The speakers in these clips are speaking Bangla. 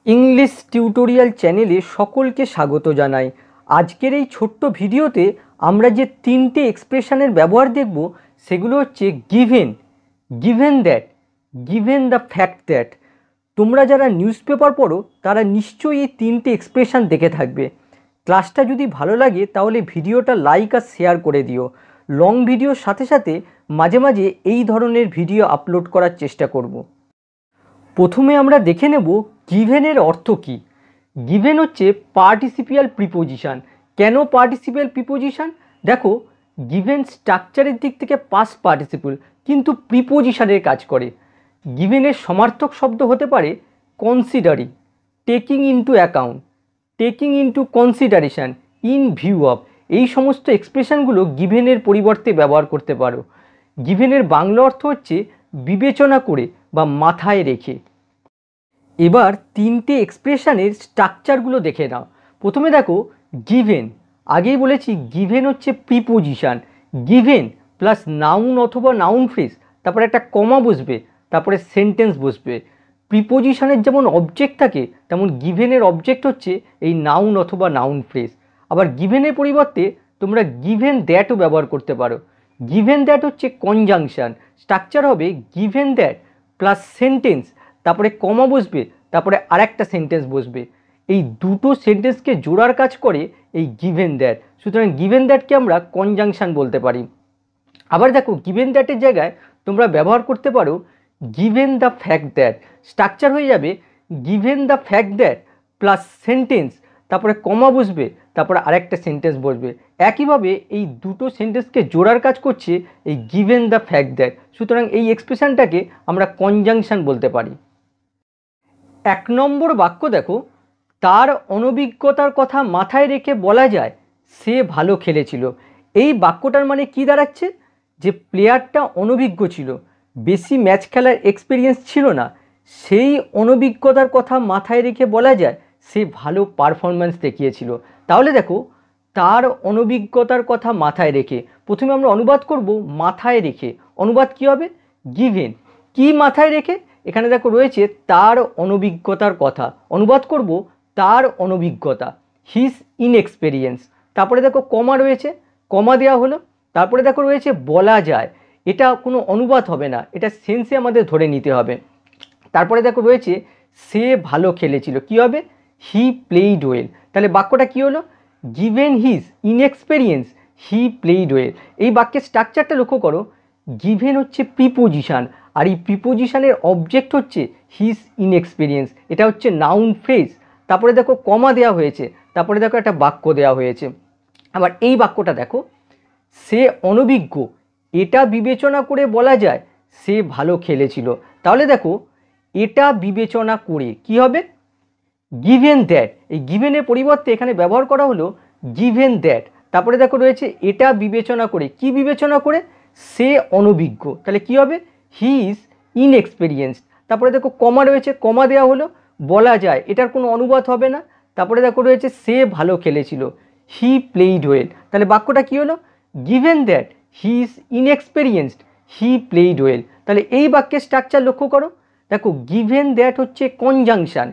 ইংলিশ টিউটোরিয়াল চ্যানেলে সকলকে স্বাগত জানাই। আজকের এই ছোট্ট ভিডিওতে আমরা যে তিনটে এক্সপ্রেশনের ব্যবহার দেখব সেগুলো হচ্ছে given, given that, given the fact that. তোমরা যারা নিউজ পেপার পড়ো তারা নিশ্চয়ই এই তিনটে এক্সপ্রেশন দেখে থাকবে। ক্লাসটা যদি ভালো লাগে তাহলে ভিডিওটা লাইক আর শেয়ার করে দিও। লং ভিডিওর সাথে সাথে মাঝে মাঝে এই ধরনের ভিডিও আপলোড করার চেষ্টা করব। প্রথমে আমরা দেখে নেব গিভেনের অর্থ কী। গিভেন হচ্ছে পার্টিসিপিয়াল প্রিপোজিশন। কেন পার্টিসিপিয়াল প্রিপোজিশন? দেখো, গিভেন স্ট্রাকচারের দিক থেকে পাস্ট পার্টিসিপল, কিন্তু প্রিপোজিশনের কাজ করে। গিভেনের সমার্থক শব্দ হতে পারে considering, taking into account, taking into consideration, in view of. এই সমস্ত এক্সপ্রেশনগুলো গিভেনের পরিবর্তে ব্যবহার করতে পারো। গিভেনের বাংলা অর্থ হচ্ছে বিবেচনা করে বা মাথায় রেখে। এবার তিনটে এক্সপ্রেশনের স্ট্রাকচারগুলো দেখে নাও। প্রথমে দেখো গিভেন, আগেই বলেছি গিভেন হচ্ছে প্রিপোজিশন। গিভেন প্লাস নাউন অথবা নাউন ফ্রেজ, তারপরে একটা কমা বসবে, তারপরে সেন্টেন্স বসবে। প্রিপোজিশনের যেমন অবজেক্ট থাকে তেমন গিভেনের অবজেক্ট হচ্ছে এই নাউন অথবা নাউন ফ্রেজ। আবার গিভেনের পরিবর্তে তোমরা গিভেন দ্যাটও ব্যবহার করতে পারো। গিভেন দ্যাট হচ্ছে কনজাংশন। স্ট্রাকচার হবে গিভেন দ্যাট প্লাস সেন্টেন্স, তারপরে কমা বসবে, তারপরে আরেকটা সেন্টেন্স বসবে। এই দুটো সেন্টেন্সকে জোড়ার কাজ করে এই গিভেন দ্যাট। সুতরাং গিভেন দ্যাটকে আমরা কনজাংশন বলতে পারি। আবার দেখো, গিভেন দ্যাটের জায়গায় তোমরা ব্যবহার করতে পারো given the fact that. Structure হয়ে যাবে given the fact that plus sentence, তারপরে কমা বসবে, তারপরে আরেকটা সেন্টেন্স বসবে। একইভাবে এই দুটো সেন্টেন্সকে জোড়ার কাজ করছে এই গিভেন দ্য ফ্যাক্ট দ্যাট। সুতরাং এই এক্সপ্রেশনটাকে আমরা কনজাংশন বলতে পারি। এক নম্বর বাক্য দেখো, তার অনভিজ্ঞতার কথা মাথায় রেখে বলা যায় সে ভালো খেলেছিল। এই বাক্যটার মানে কি দাঁড়াচ্ছে? যে প্লেয়ারটা অনভিজ্ঞ ছিল, বেশি ম্যাচ খেলার এক্সপিরিয়েন্স ছিল না, সেই অনভিজ্ঞতার কথা মাথায় রেখে বলা যায় সে ভালো পারফরম্যান্স দেখিয়েছিল। তাহলে দেখো, তার অনভিজ্ঞতার কথা মাথায় রেখে, প্রথমে আমরা অনুবাদ করব মাথায় রেখে। অনুবাদ কি হবে? গিভেন। কি মাথায় রেখে? এখানে দেখো রয়েছে তার অনভিজ্ঞতার কথা, অনুবাদ করব তার অনভিজ্ঞতা, হিজ ইনএক্সপেরিয়েন্স। তারপরে দেখো কমা রয়েছে, কমা দেওয়া হলো। তারপরে দেখো রয়েছে বলা যায়, এটা কোনো অনুবাদ হবে না, এটা সেন্সে আমাদের ধরে নিতে হবে। তারপরে দেখো রয়েছে সে ভালো খেলেছিল, কি হবে? হি প্লেইড ওয়েল। তাহলে বাক্যটা কি হলো? Given his inexperience he played well. এই বাক্যের স্ট্রাকচারটা লক্ষ্য করো, গিভেন হচ্ছে প্রিপোজিশন, আর এই প্রিপোজিশনের অবজেক্ট হচ্ছে হিজ ইনএক্সপেরিয়েন্স, এটা হচ্ছে নাউন ফ্রেজ। তারপরে দেখো কমা দেওয়া হয়েছে, তারপরে দেখো একটা বাক্য দেওয়া হয়েছে। আবার এই বাক্যটা দেখো, সে অনভিজ্ঞ, এটা বিবেচনা করে বলা যায় সে ভালো খেলেছিল। তাহলে দেখো, এটা বিবেচনা করে কি হবে? Given that. এই গিভেনের পরিবর্তে এখানে ব্যবহার করা হলো গিভেন দ্যাট। তারপরে দেখো রয়েছে এটা বিবেচনা করে, কি বিবেচনা করে? সে অনভিজ্ঞ। তাহলে কি হবে? He is inexperienced. তারপরে দেখো কমা রয়েছে, কমা দেওয়া হলো, বলা যায়, এটার কোনো অনুবাদ হবে না। তারপরে দেখো রয়েছে সে ভালো খেলেছিল, হি প্লেইড ওয়েল। তাহলে বাক্যটা কি হলো? Given that he is inexperienced he played well. তাহলে এই বাক্যের স্ট্রাকচার লক্ষ্য করো, দেখো গিভেন দ্যাট হচ্ছে কনজাংশন,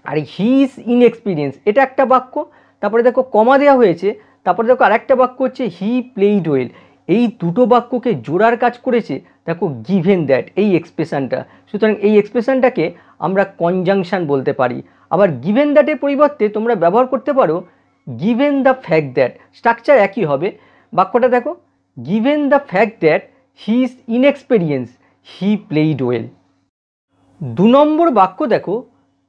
আর হি ইজ ইনএক্সপিরিয়েন্স এটা একটা বাক্য। তারপরে দেখো কমা দেওয়া হয়েছে, তারপরে দেখো আরেকটা বাক্য হচ্ছে হি প্লেইড ওয়েল। এই দুটো বাক্যকে জোড়ার কাজ করেছে দেখো গিভেন দ্যাট, এই এক্সপ্রেশনটা। সুতরাং এই এক্সপ্রেশনটাকে আমরা কনজাংশন বলতে পারি। আবার গিভেন দ্যাটের পরিবর্তে তোমরা ব্যবহার করতে পারো given the fact that. Structure একই হবে। বাক্যটা দেখো, given the fact that he is inexperience he played well. দু নম্বর বাক্য দেখো,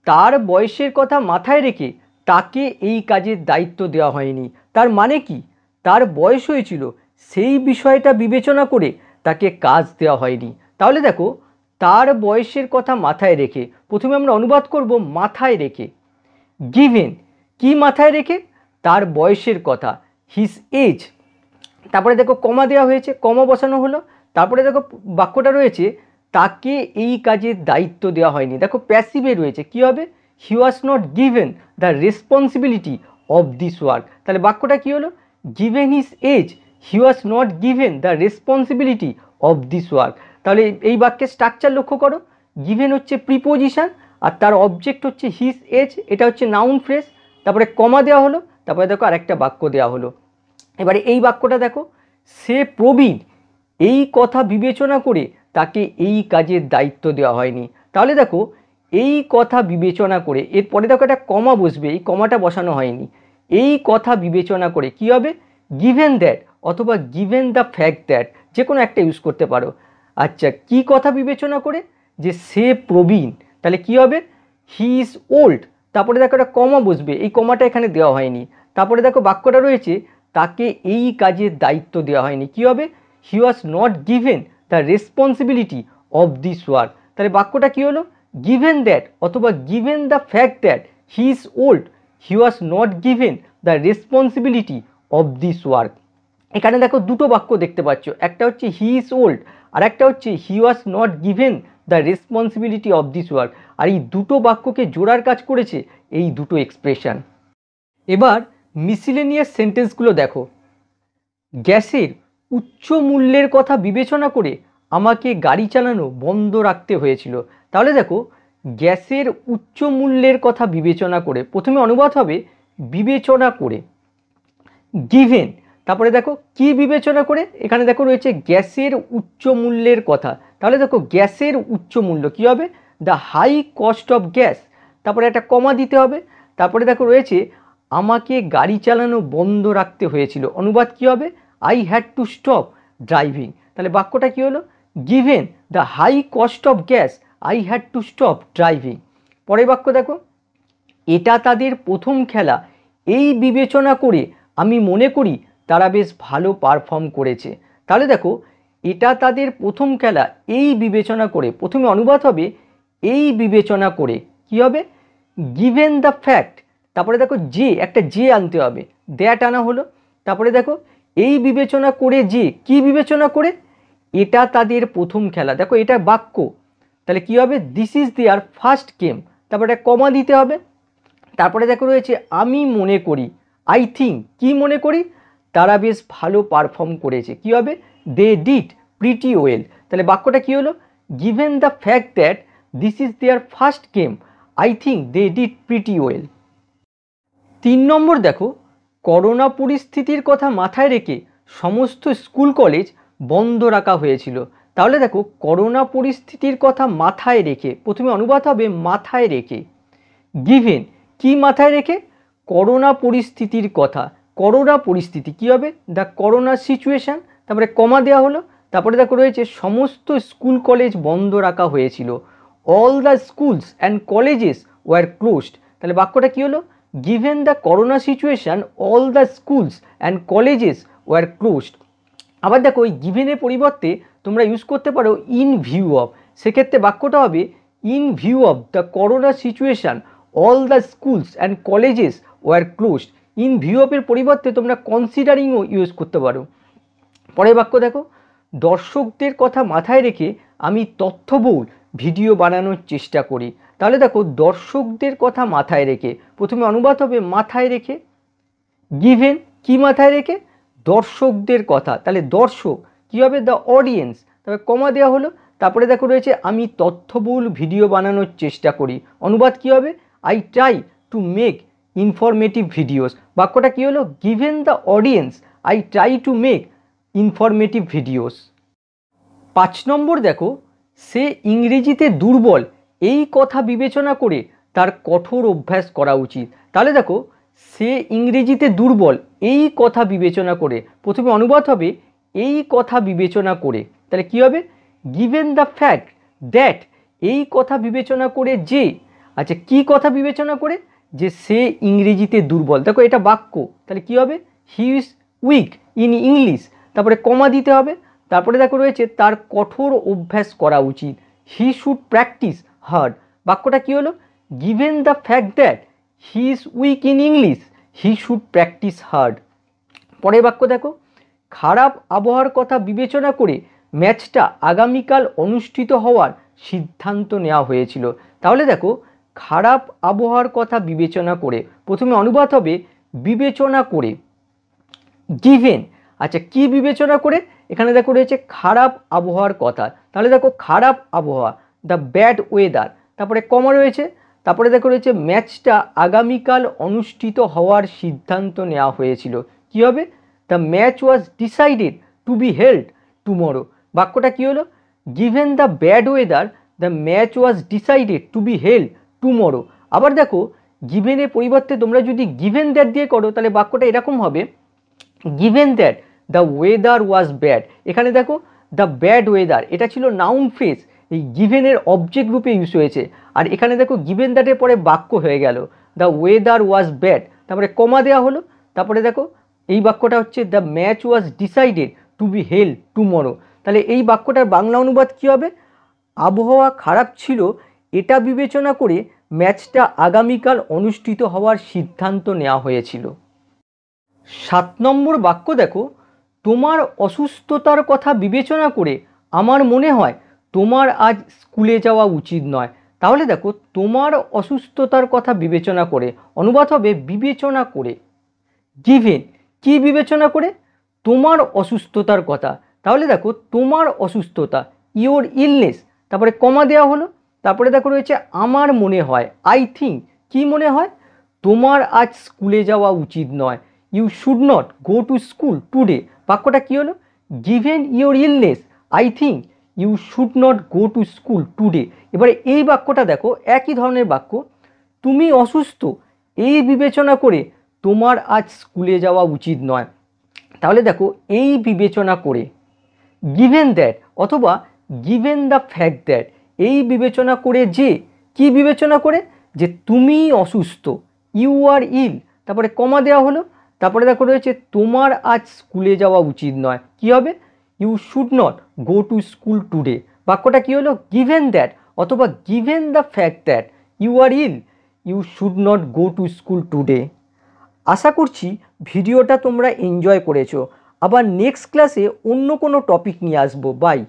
তার বয়সের কথা মাথায় রেখে তাকে এই কাজের দায়িত্ব দেওয়া হয়নি। তার মানে কি? তার বয়স হয়েছিল, সেই বিষয়টা বিবেচনা করে তাকে কাজ দেওয়া হয়নি। তাহলে দেখো, তার বয়সের কথা মাথায় রেখে, প্রথমে আমরা অনুবাদ করব মাথায় রেখে। গিভেন, কি মাথায় রেখে? তার বয়সের কথা, হিজ এজ। তারপরে দেখো কমা দেওয়া হয়েছে, কমা বসানো হলো। তারপরে দেখো বাক্যটা রয়েছে তাকে এই কাজের দায়িত্ব দেওয়া হয়নি। দেখো প্যাসিভে রয়েছে, কি হবে? He was not given the responsibility of this work. তাহলে বাক্যটা কি হলো? Given his age he was not given the responsibility of this work. তাহলে এই বাক্যের স্ট্রাকচার লক্ষ্য করো, গিভেন হচ্ছে প্রিপোজিশন, আর তার অবজেক্ট হচ্ছে হিজ এজ, এটা হচ্ছে নাউন ফ্রেজ, তারপরে কমা দেওয়া হলো, তারপরে দেখো আরেকটা বাক্য দেওয়া হলো। এবারে এই বাক্যটা দেখো, সে প্রবীণ, এই কথা বিবেচনা করে তাকে এই কাজের দায়িত্ব দেওয়া হয়নি। তাহলে দেখো এই কথা বিবেচনা করে, এরপরে দেখো একটা কমা বসবে, এই কমাটা বসানো হয়নি। এই কথা বিবেচনা করে কি হবে, গিভেন দ্যাট অথবা গিভেন দ্য ফ্যাক্ট দ্যাট, যে কোনো একটা ইউজ করতে পারো। আচ্ছা, কি কথা বিবেচনা করে, যে সে প্রবীণ, তাহলে কি হবে, হি ইজ ওল্ড, তারপরে দেখো একটা কমা বসবে, এই কমাটা এখানে দেওয়া হয়নি। তারপরে দেখো বাক্যটা রয়েছে, তাকে এই কাজের দায়িত্ব দেওয়া হয়নি, কি হবে, he was not given the responsibility of this work. তাহলে বাক্যটা কি হলো, গিভেন দ্যাট অথবা given the fact that he is old, he was not given the responsibility of this work. এখানে দেখো দুটো বাক্য দেখতে পাচ্ছ, একটা হচ্ছে হি ইজ ওল্ড আর একটা হচ্ছে he was not given the responsibility of this work. আর এই দুটো বাক্যকে জোড়ার কাজ করেছে এই দুটো এক্সপ্রেশন। এবার মিসিলেনিয়াস সেন্টেন্সগুলো দেখো, গ্যাসের উচ্চ মূল্যের কথা বিবেচনা করে আমাকে গাড়ি চালানো বন্ধ রাখতে হয়েছিল। তাহলে দেখো গ্যাসের উচ্চ মূল্যের কথা বিবেচনা করে, প্রথমে অনুবাদ হবে বিবেচনা করে, গিভেন, তারপরে দেখো কি বিবেচনা করে, এখানে দেখো রয়েছে গ্যাসের উচ্চ মূল্যের কথা। তাহলে দেখো গ্যাসের উচ্চ মূল্য কি হবে, the high cost of gas, তারপরে একটা কমা দিতে হবে। তারপরে দেখো রয়েছে আমাকে গাড়ি চালানো বন্ধ রাখতে হয়েছিল, অনুবাদ কি হবে, I had to stop driving. তাহলে বাক্যটা কি হলো, given the high cost of gas I had to stop driving. পরের বাক্য দেখো, এটা তাদের প্রথম খেলা, এই বিবেচনা করে আমি মনে করি তারা বেশ ভালো পারফর্ম করেছে। তাহলে দেখো এটা তাদের প্রথম খেলা, এই বিবেচনা করে, প্রথমে অনুবাদ হবে এই বিবেচনা করে, কি হবে, গিভেন দ্য ফ্যাক্ট, তারপরে দেখো যে একটা যে আনতে হবে, দ্যাট আনা হলো। তারপরে দেখো এই বিবেচনা করে যে, কি বিবেচনা করে, এটা তাদের প্রথম খেলা, দেখো এটা বাক্য, তাহলে কি হবে, this is their first game, তারপরে একটা কমা দিতে হবে। তারপরে দেখো রয়েছে আমি মনে করি, আই থিঙ্ক, কি মনে করি, তারা বেশ ভালো পারফর্ম করেছে, কি হবে, দে ডিড প্রিটি ওয়েল। তাহলে বাক্যটা কি হলো, given the fact that this is their first game I think they did pretty well. 3 number দেখো, করোনা পরিস্থিতির কথা মাথায় রেখে সমস্ত স্কুল কলেজ বন্ধ রাখা হয়েছিল। তাহলে দেখো করোনা পরিস্থিতির কথা মাথায় রেখে, প্রথমে অনুবাদ হবে মাথায় রেখে, গিভেন, কি মাথায় রেখে, করোনা পরিস্থিতির কথা, করোনা পরিস্থিতি কি হবে, দ্য করোনা সিচুয়েশান, তারপরে কমা দেওয়া হলো। তারপরে দেখো রয়েছে সমস্ত স্কুল কলেজ বন্ধ রাখা হয়েছিল, all the schools and colleges were closed. তাহলে বাক্যটা কি হলো, given the corona situation all the schools and colleges were closed. আবার দেখো ওই গিভেনের পরিবর্তে তোমরা ইউজ করতে পারো ইন ভিউ অফ, সেক্ষেত্রে বাক্যটা হবে in view of the corona situation all the schools and colleges were closed. In view অফের পরিবর্তে তোমরা কনসিডারিংও ইউজ করতে পারো। পরের বাক্য দেখো, দর্শকদের কথা মাথায় রেখে আমি তথ্যবহুল ভিডিও বানানোর চেষ্টা করি। তাহলে দেখো দর্শকদের কথা মাথায় রেখে, প্রথমে অনুবাদ হবে মাথায় রেখে, গিভেন, কি মাথায় রেখে, দর্শকদের কথা, তাহলে দর্শক কী হবে, দ্য অডিয়েন্স, তবে কমা দেওয়া হলো। তারপরে দেখো রয়েছে আমি তথ্যবহুল ভিডিও বানানোর চেষ্টা করি, অনুবাদ কী হবে, I try to make informative videos. বাক্যটা কী হলো, given the audience I try to make informative videos. 5 নম্বর দেখো, সে ইংরেজিতে দুর্বল, এই কথা বিবেচনা করে তার কঠোর অভ্যাস করা উচিত। তাহলে দেখো সে ইংরেজিতে দুর্বল, এই কথা বিবেচনা করে, প্রথমে অনুবাদ হবে এই কথা বিবেচনা করে, তাহলে কি হবে, গিভেন দ্য ফ্যাক্ট দ্যাট, এই কথা বিবেচনা করে যে, আচ্ছা কি কথা বিবেচনা করে, যে সে ইংরেজিতে দুর্বল, দেখো এটা বাক্য, তাহলে কি হবে, he is weak in English, তারপরে কমা দিতে হবে। তারপরে দেখো রয়েছে তার কঠোর অভ্যাস করা উচিত, হি শুড প্র্যাকটিস হার্ড। বাক্যটা কি হলো, given the fact that he is weak in English he should practice hard. পরের বাক্য দেখো, খারাপ আবহাওয়ার কথা বিবেচনা করে ম্যাচটা আগামীকাল অনুষ্ঠিত হওয়ার সিদ্ধান্ত নেওয়া হয়েছিল। তাহলে দেখো খারাপ আবহাওয়ার কথা বিবেচনা করে, প্রথমে অনুবাদ হবে বিবেচনা করে, গিভেন, আচ্ছা কি বিবেচনা করে, এখানে দেখো রয়েছে খারাপ আবহাওয়ার কথা, তাহলে দেখো খারাপ আবহাওয়া, দ্য ব্যাড ওয়েদার, তারপরে কমা রয়েছে, তারপরে দেখো রয়েছে ম্যাচটা আগামীকাল অনুষ্ঠিত হওয়ার সিদ্ধান্ত নেওয়া হয়েছিল। কী হবে? The match was decided to be held tomorrow. বাক্যটা কী হলো? Given the bad whether the match was decided to be held tomorrow. আবার দেখো গিভেনের পরিবর্তে তোমরা যদি গিভেন দ্যাট দিয়ে করো তাহলে বাক্যটা এরকম হবে, given that the weather was bad. এখানে দেখো দ্য ব্যাড ওয়েদার এটা ছিল নাউন ফ্রেজ, এই গিভেনের অবজেক্ট রূপে ইউজ হয়েছে। আর এখানে দেখো গিভেন দ্যাটের পরে বাক্য হয়ে গেল দ্য ওয়েদার ওয়াজ ব্যাড, তারপরে কমা দেওয়া হলো, তারপরে দেখো এই বাক্যটা হচ্ছে the match was decided to be held tomorrow. তাহলে এই বাক্যটার বাংলা অনুবাদ কী হবে? আবহাওয়া খারাপ ছিল এটা বিবেচনা করে ম্যাচটা আগামীকাল অনুষ্ঠিত হওয়ার সিদ্ধান্ত নেওয়া হয়েছিল। 7 নম্বর বাক্য দেখো, তোমার অসুস্থতার কথা বিবেচনা করে আমার মনে হয় তোমার আজ স্কুলে যাওয়া উচিত নয়। তাহলে দেখো তোমার অসুস্থতার কথা বিবেচনা করে অনুবাদ হবে বিবেচনা করে। গিভেন কি বিবেচনা করে? তোমার অসুস্থতার কথা। তাহলে দেখো তোমার অসুস্থতা ইওর ইলনেস, তারপরে কমা দেওয়া হলো, তারপরে দেখো রয়েছে আমার মনে হয় আই থিঙ্ক। কি মনে হয়? তোমার আজ স্কুলে যাওয়া উচিত নয়, you should not go to school today. বাক্যটা কী হলো? Given your illness I think you should not go to school today. এবারে এই বাক্যটা দেখো একই ধরনের বাক্য, তুমি অসুস্থ এই বিবেচনা করে তোমার আজ স্কুলে যাওয়া উচিত নয়। তাহলে দেখো এই বিবেচনা করে গিভেন দ্যাট অথবা গিভেন দ্য ফ্যাক্ট দ্যাট, এই বিবেচনা করে যে, কি বিবেচনা করে? যে তুমি অসুস্থ, ইউ আর ইল, তারপরে কমা দেওয়া হলো, তারপরে দেখো রয়েছে তোমার আজ স্কুলে যাওয়া উচিত নয়। কি হবে? You should not go to school today. বাক্যটা কী হলো? গিভেন দ্যাট অথবা given the fact that you are ill you should not go to school today. আশা করছি ভিডিওটা তোমরা এনজয় করেছো। আবার নেক্সট ক্লাসে অন্য কোনো টপিক নিয়ে আসবো। বাই।